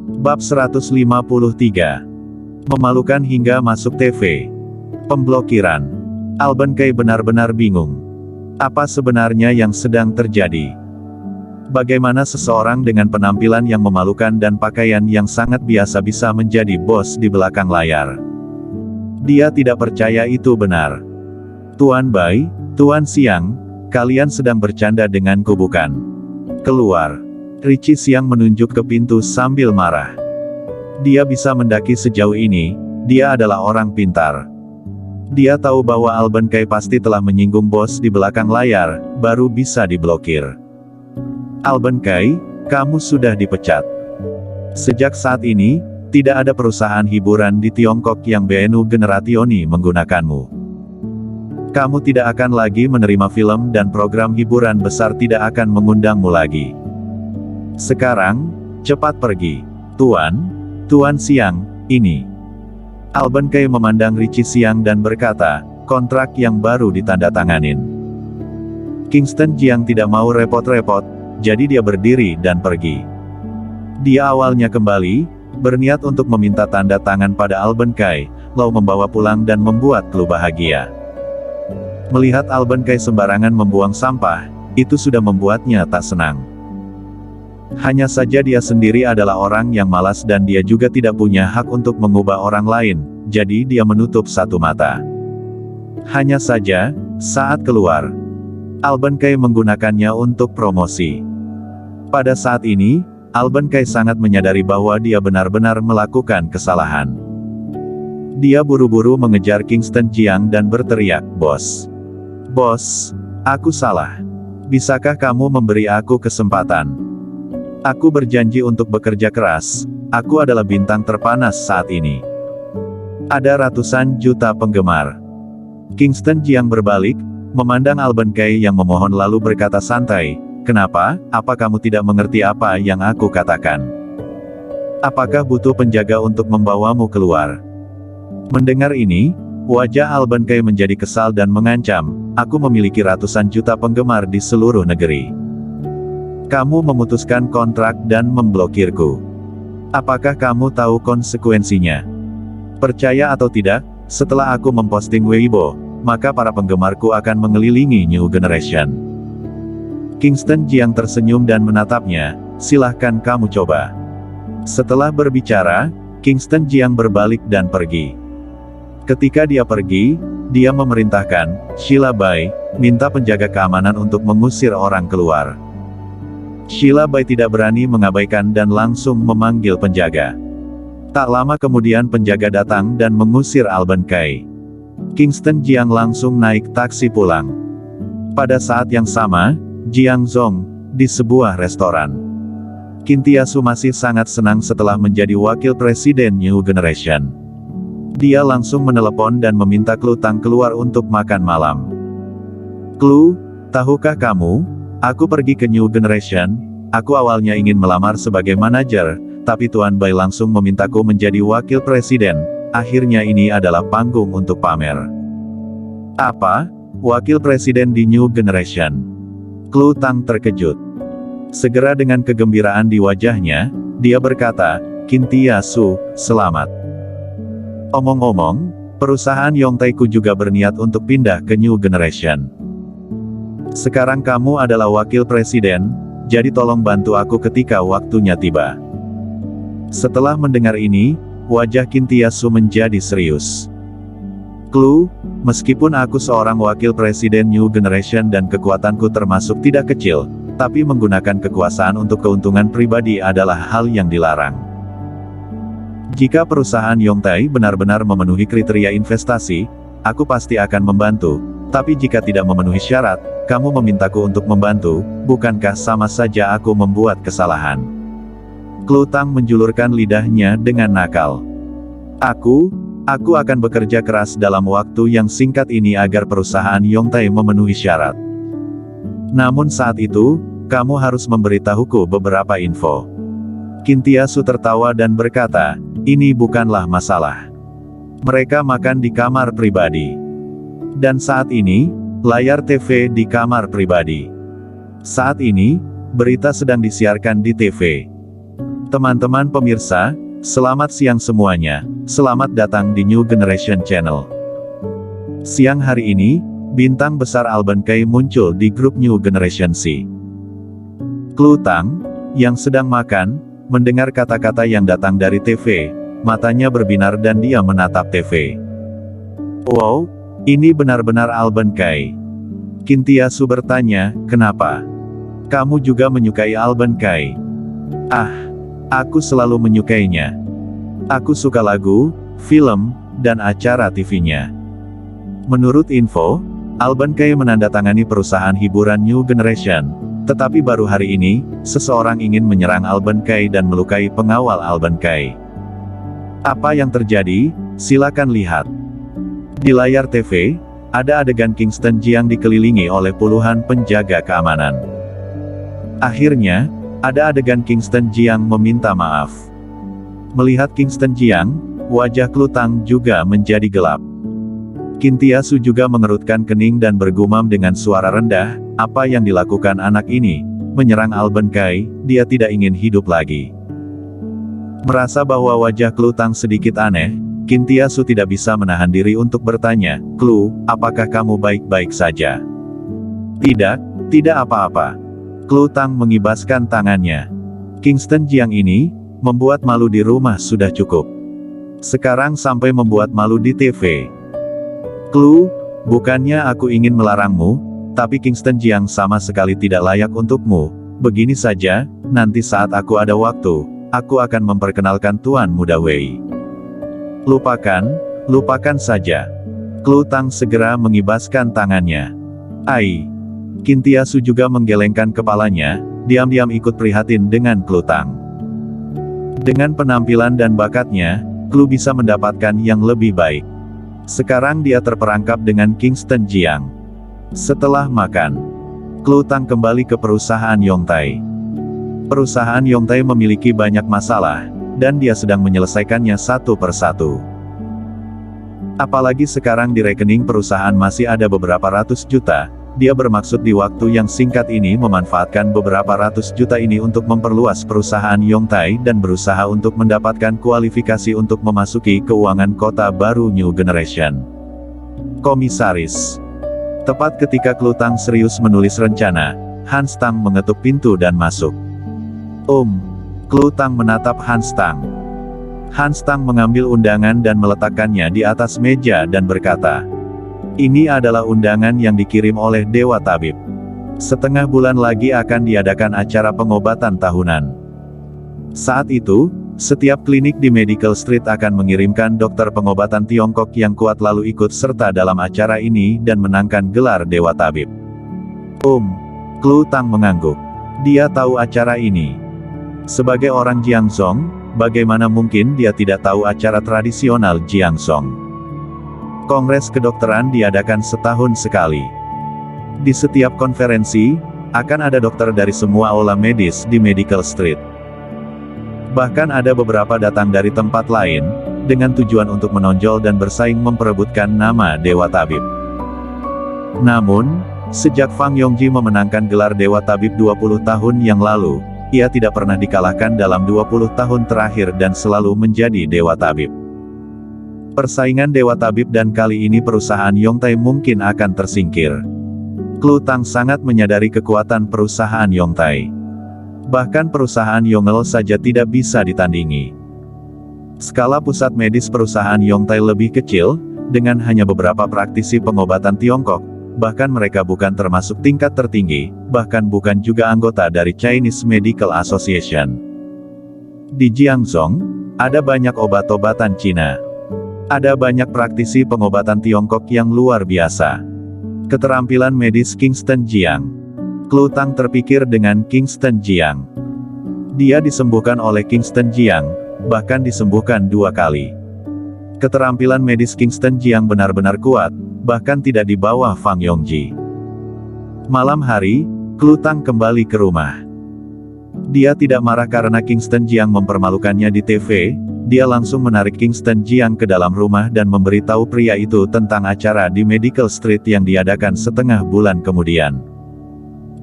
Bab 153. Memalukan hingga masuk TV. Pemblokiran. Alban-Kay benar-benar bingung. Apa sebenarnya yang sedang terjadi? Bagaimana seseorang dengan penampilan yang memalukan dan pakaian yang sangat biasa bisa menjadi bos di belakang layar? Dia tidak percaya itu benar. Tuan Bai, Tuan Xiang, kalian sedang bercanda denganku bukan? Keluar. Richie Xiang menunjuk ke pintu sambil marah. Dia bisa mendaki sejauh ini, dia adalah orang pintar. Dia tahu bahwa Alban-Kay pasti telah menyinggung bos di belakang layar, baru bisa diblokir. Alban-Kay, kamu sudah dipecat. Sejak saat ini, tidak ada perusahaan hiburan di Tiongkok yang BNU Generationi menggunakanmu. Kamu tidak akan lagi menerima film dan program hiburan besar tidak akan mengundangmu lagi. Sekarang, cepat pergi. Tuan Xiang, ini. Alban-Kay memandang Richie Xiang dan berkata, kontrak yang baru ditandatanganin. Kingston Jiang tidak mau repot-repot, jadi dia berdiri dan pergi. Dia awalnya kembali, berniat untuk meminta tanda tangan pada Alban-Kay, lalu membawa pulang dan membuat Clue bahagia. Melihat Alban-Kay sembarangan membuang sampah, itu sudah membuatnya tak senang. Hanya saja dia sendiri adalah orang yang malas dan dia juga tidak punya hak untuk mengubah orang lain, jadi dia menutup satu mata. Hanya saja, saat keluar, Alban-Kay menggunakannya untuk promosi. Pada saat ini, Alban-Kay sangat menyadari bahwa dia benar-benar melakukan kesalahan. Dia buru-buru mengejar Kingston Jiang dan berteriak, "Bos! Bos, aku salah. Bisakah kamu memberi aku kesempatan? Aku berjanji untuk bekerja keras, aku adalah bintang terpanas saat ini. Ada ratusan juta penggemar." Kingston Jiang berbalik, memandang Alban-Kay yang memohon lalu berkata santai, "Kenapa? Apa kamu tidak mengerti apa yang aku katakan? Apakah butuh penjaga untuk membawamu keluar?" Mendengar ini, wajah Alban-Kay menjadi kesal dan mengancam, "Aku memiliki ratusan juta penggemar di seluruh negeri. Kamu memutuskan kontrak dan memblokirku. Apakah kamu tahu konsekuensinya? Percaya atau tidak, setelah aku memposting Weibo, maka para penggemarku akan mengelilingi New Generation." Kingston Jiang tersenyum dan menatapnya, "Silahkan kamu coba." Setelah berbicara, Kingston Jiang berbalik dan pergi. Ketika dia pergi, dia memerintahkan, "Sheila Bai, minta penjaga keamanan untuk mengusir orang keluar." Sheila Bai tidak berani mengabaikan dan langsung memanggil penjaga. Tak lama kemudian penjaga datang dan mengusir Alban-Kay. Kingston Jiang langsung naik taksi pulang. Pada saat yang sama, Jiang Zong, di sebuah restoran. Qin Tiasu masih sangat senang setelah menjadi wakil presiden New Generation. Dia langsung menelepon dan meminta Clue Tang keluar untuk makan malam. "Clue, tahukah kamu, aku pergi ke New Generation, aku awalnya ingin melamar sebagai manajer, tapi Tuan Bai langsung memintaku menjadi wakil presiden, akhirnya ini adalah panggung untuk pamer." "Apa? Wakil presiden di New Generation?" Clue Tang terkejut. Segera dengan kegembiraan di wajahnya, dia berkata, "Qin Tiasu, selamat. Omong-omong, perusahaan Yongtaiku juga berniat untuk pindah ke New Generation. Sekarang kamu adalah wakil presiden, jadi tolong bantu aku ketika waktunya tiba." Setelah mendengar ini, wajah Qin Tiasu menjadi serius. "Clue, meskipun aku seorang wakil presiden New Generation dan kekuatanku termasuk tidak kecil, tapi menggunakan kekuasaan untuk keuntungan pribadi adalah hal yang dilarang. Jika perusahaan Yongtai benar-benar memenuhi kriteria investasi, aku pasti akan membantu, tapi jika tidak memenuhi syarat, kamu memintaku untuk membantu, bukankah sama saja aku membuat kesalahan?" Clue Tang menjulurkan lidahnya dengan nakal. Aku akan bekerja keras dalam waktu yang singkat ini agar perusahaan Yongtai memenuhi syarat. Namun saat itu, kamu harus memberitahuku beberapa info." Qin Tiasu tertawa dan berkata, "Ini bukanlah masalah. Mereka makan di kamar pribadi. Dan saat ini, layar TV di kamar pribadi. Saat ini, berita sedang disiarkan di TV. Teman-teman pemirsa, selamat siang semuanya. Selamat datang di New Generation Channel. Siang hari ini, bintang besar Alban Kay muncul di grup New Generation C. Klu Tang, yang sedang makan, mendengar kata-kata yang datang dari TV, matanya berbinar dan dia menatap TV. Wow, ini benar-benar Alban Kay. Qin Tiasu bertanya, kenapa? Kamu juga menyukai Alban Kay? Ah, aku selalu menyukainya. Aku suka lagu, film, dan acara TV-nya. Menurut info, Alban Kay menandatangani perusahaan hiburan New Generation, tetapi baru hari ini, seseorang ingin menyerang Alban Kay dan melukai pengawal Alban Kay. Apa yang terjadi? Silakan lihat. Di layar TV, ada adegan Kingston Jiang dikelilingi oleh puluhan penjaga keamanan. Akhirnya, ada adegan Kingston Jiang meminta maaf. Melihat Kingston Jiang, wajah Klu Tang juga menjadi gelap. Qin Tiasu juga mengerutkan kening dan bergumam dengan suara rendah, apa yang dilakukan anak ini? Menyerang Alban Kay, dia tidak ingin hidup lagi. Merasa bahwa wajah Klu Tang sedikit aneh, Qin Tiasu tidak bisa menahan diri untuk bertanya, Klu, apakah kamu baik-baik saja? Tidak apa-apa. Klu Tang mengibaskan tangannya. Kingston Jiang ini, membuat malu di rumah sudah cukup. Sekarang sampai membuat malu di TV. Klu, bukannya aku ingin melarangmu, tapi Kingston Jiang sama sekali tidak layak untukmu. Begini saja, nanti saat aku ada waktu, aku akan memperkenalkan Tuan Muda Wei. Lupakan saja. Klu Tang segera mengibaskan tangannya. Ai. Qin Tiasu juga menggelengkan kepalanya, diam-diam ikut prihatin dengan Klu Tang. Dengan penampilan dan bakatnya, Klu bisa mendapatkan yang lebih baik. Sekarang dia terperangkap dengan Kingston Jiang. Setelah makan, Klu Tang kembali ke perusahaan Yongtai. Perusahaan Yongtai memiliki banyak masalah, dan dia sedang menyelesaikannya satu persatu. Apalagi sekarang di rekening perusahaan masih ada beberapa ratus juta, dia bermaksud di waktu yang singkat ini memanfaatkan beberapa ratus juta ini untuk memperluas perusahaan Yongtai dan berusaha untuk mendapatkan kualifikasi untuk memasuki keuangan kota baru New Generation. Komisaris. Tepat ketika Klu Tang serius menulis rencana, Hans Tang mengetuk pintu dan masuk. Klu Tang menatap Hans Tang. Hans Tang mengambil undangan dan meletakkannya di atas meja dan berkata, ini adalah undangan yang dikirim oleh Dewa Tabib. Setengah bulan lagi akan diadakan acara pengobatan tahunan. Saat itu, setiap klinik di Medical Street akan mengirimkan dokter pengobatan Tiongkok yang kuat lalu ikut serta dalam acara ini dan menangkan gelar Dewa Tabib. Klu Tang mengangguk. Dia tahu acara ini. Sebagai orang Jiangzhong, bagaimana mungkin dia tidak tahu acara tradisional Jiangzhong? Kongres kedokteran diadakan setahun sekali. Di setiap konferensi, akan ada dokter dari semua aula medis di Medical Street. Bahkan ada beberapa datang dari tempat lain, dengan tujuan untuk menonjol dan bersaing memperebutkan nama Dewa Tabib. Namun, sejak Fang Yongji memenangkan gelar Dewa Tabib 20 tahun yang lalu, ia tidak pernah dikalahkan dalam 20 tahun terakhir dan selalu menjadi Dewa Tabib. Persaingan Dewa Tabib dan kali ini perusahaan Yongtai mungkin akan tersingkir. Klu Tang sangat menyadari kekuatan perusahaan Yongtai. Bahkan perusahaan Yongel saja tidak bisa ditandingi. Skala pusat medis perusahaan Yongtai lebih kecil, dengan hanya beberapa praktisi pengobatan Tiongkok, bahkan mereka bukan termasuk tingkat tertinggi, bahkan bukan juga anggota dari Chinese Medical Association. Di Jiangzhong, ada banyak obat-obatan Cina. Ada banyak praktisi pengobatan Tiongkok yang luar biasa. Keterampilan medis Kingston Jiang. Klu Tang terpikir dengan Kingston Jiang. Dia disembuhkan oleh Kingston Jiang, bahkan disembuhkan 2 kali. Keterampilan medis Kingston Jiang benar-benar kuat, bahkan tidak di bawah Fang Yongji. Malam hari, Klu Tang kembali ke rumah. Dia tidak marah karena Kingston Jiang mempermalukannya di TV. Dia langsung menarik Kingston Jiang ke dalam rumah dan memberitahu pria itu tentang acara di Medical Street yang diadakan setengah bulan kemudian.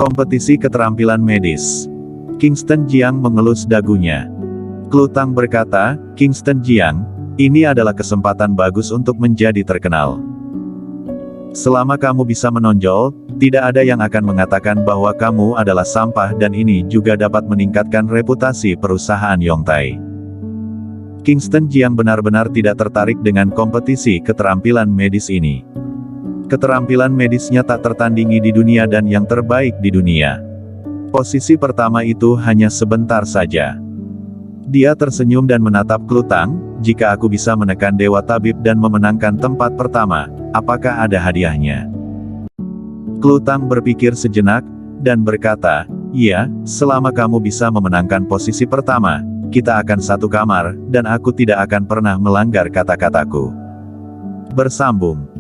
Kompetisi keterampilan medis. Kingston Jiang mengelus dagunya. Klutang berkata, Kingston Jiang, ini adalah kesempatan bagus untuk menjadi terkenal. Selama kamu bisa menonjol, tidak ada yang akan mengatakan bahwa kamu adalah sampah dan ini juga dapat meningkatkan reputasi perusahaan Yongtai. Kingston Jiang benar-benar tidak tertarik dengan kompetisi keterampilan medis ini. Keterampilan medisnya tak tertandingi di dunia dan yang terbaik di dunia. Posisi pertama itu hanya sebentar saja. Dia tersenyum dan menatap Klutang, jika aku bisa menekan Dewa Tabib dan memenangkan tempat pertama, apakah ada hadiahnya? Klutang berpikir sejenak, dan berkata, iya, selama kamu bisa memenangkan posisi pertama, kita akan satu kamar, dan aku tidak akan pernah melanggar kata-kataku. Bersambung.